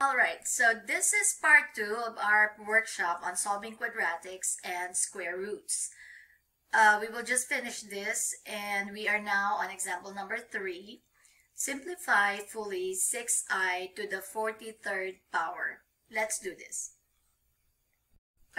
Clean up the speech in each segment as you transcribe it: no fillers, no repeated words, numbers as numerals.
Alright, so this is part 2 of our workshop on solving quadratics and square roots. We will just finish this and we are now on example number 3. Simplify fully 6i to the 43rd power. Let's do this.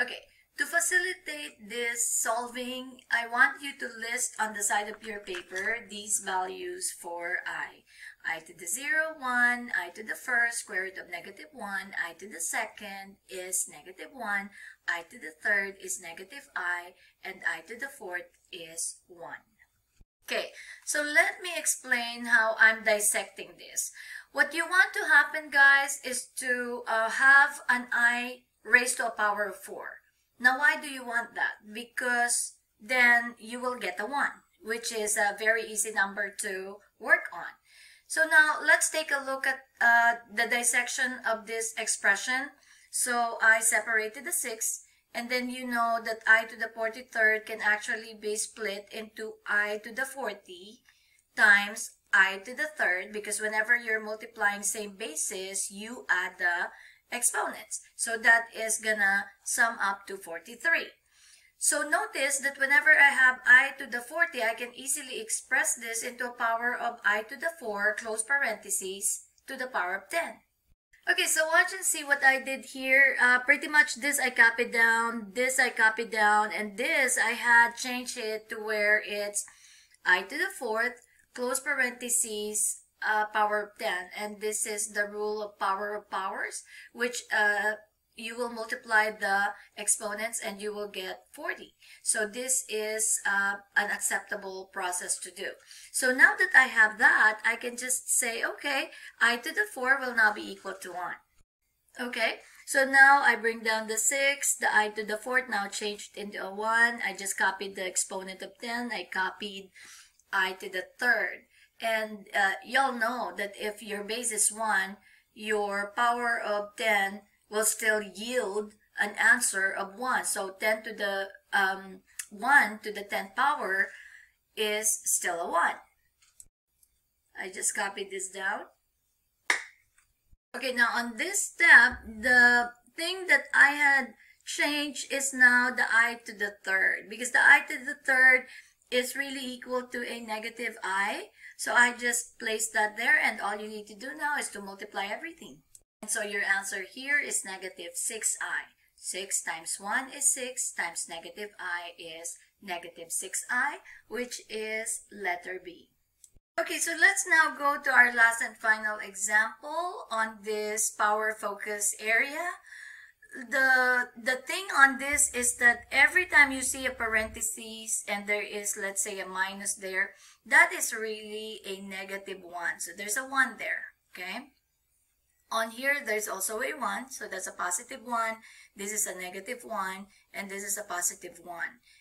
Okay, to facilitate this solving, I want you to list on the side of your paper these values for i. I to the 0, 1, I to the first, square root of negative 1, I to the second is negative 1, I to the third is negative I, and I to the fourth is 1. Okay, so let me explain how I'm dissecting this. What you want to happen, guys, is to have an I raised to a power of 4. Now, why do you want that? Because then you will get a 1, which is a very easy number to work on. So now, let's take a look at the dissection of this expression. So I separated the 6, and then you know that I to the 43rd can actually be split into I to the 40 times I to the third, because whenever you're multiplying same bases, you add the exponents. So that is gonna sum up to 43. So notice that whenever I have I to the 40, I can easily express this into a power of I to the 4, close parentheses, to the power of 10. Okay, so watch and see what I did here. Pretty much this I copied down, this I copied down, and this I had changed it to where it's I to the 4th, close parentheses, power of 10. And this is the rule of powers, which you will multiply the exponents and you will get 40. So this is an acceptable process to do. So now that I have that, I can just say, okay, I to the 4 will now be equal to 1. Okay, so now I bring down the 6, the I to the 4th now changed into a 1. I just copied the exponent of 10. I copied I to the 3rd. And y'all know that if your base is 1, your power of 10 will still yield an answer of 1. So 10 to the 1 to the 10th power is still a 1. I just copied this down. Okay, now on this step, the thing that I had changed is now the I to the 3rd, because the I to the 3rd is really equal to a negative I. So I just placed that there, and all you need to do now is to multiply everything. And so your answer here is negative 6i. 6 times 1 is 6 times negative I is negative 6i, which is letter B. Okay, so let's now go to our last and final example on this power focus area. The thing on this is that every time you see a parentheses and there is, let's say, a minus there, that is really a negative 1. So there's a 1 there, okay? On here, there's also a 1, so that's a positive 1. This is a negative 1, and this is a positive 1.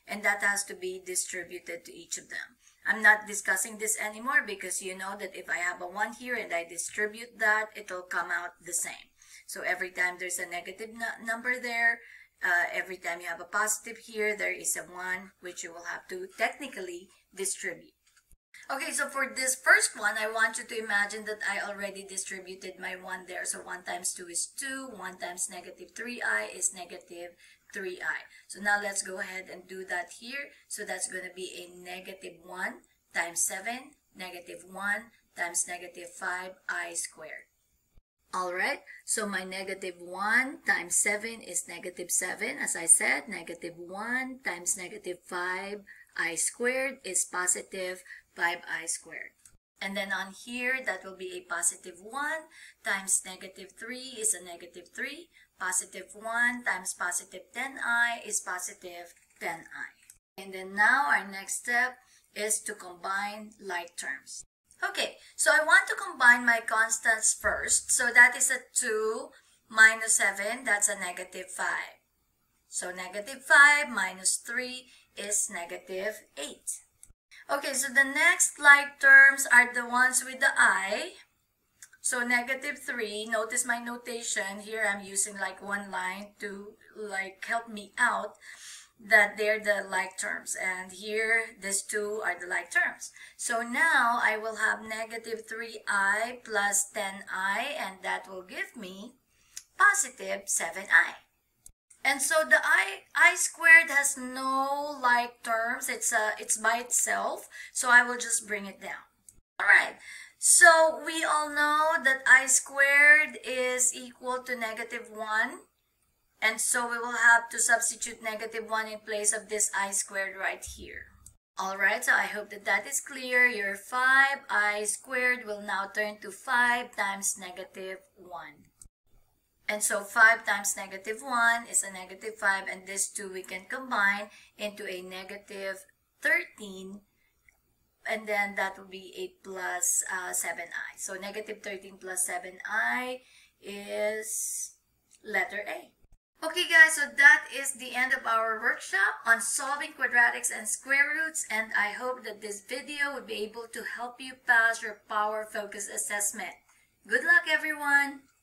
And that has to be distributed to each of them. I'm not discussing this anymore because you know that if I have a 1 here and I distribute that, it'll come out the same. So every time there's a negative number there, every time you have a positive here, there is a 1, which you will have to technically distribute. Okay, so for this first one, I want you to imagine that I already distributed my 1 there. So 1 times 2 is 2, 1 times negative 3i is negative 3i. So now let's go ahead and do that here. So that's going to be a negative 1 times 7, negative 1 times negative 5i squared. Alright, so my negative 1 times 7 is negative 7. As I said, negative 1 times negative 5i squared is positive 5i squared. And then on here, that will be a positive 1 times negative 3 is a negative 3. Positive 1 times positive 10i is positive 10i. And then now our next step is to combine like terms. Okay, so I want to combine my constants first. So that is a 2 minus 7, that's a negative 5. So negative 5 minus 3 is negative 8. Okay, so the next like terms are the ones with the I. So negative 3, notice my notation. Here I'm using like one line to like help me out that they're the like terms. And here, these two are the like terms. So now I will have negative 3i plus 10i, and that will give me positive 7i. And so the I squared has no like terms. It's by itself. So I will just bring it down. All right. So we all know that I squared is equal to negative 1. And so we will have to substitute negative 1 in place of this I squared right here. Alright, so I hope that that is clear. Your 5I squared will now turn to 5 times negative 1. And so 5 times negative 1 is a negative 5, and these two we can combine into a negative 13, and then that will be a plus 7i. So negative 13 plus 7i is letter A. Okay guys, so that is the end of our workshop on solving quadratics and square roots, and I hope that this video would be able to help you pass your power focus assessment. Good luck everyone!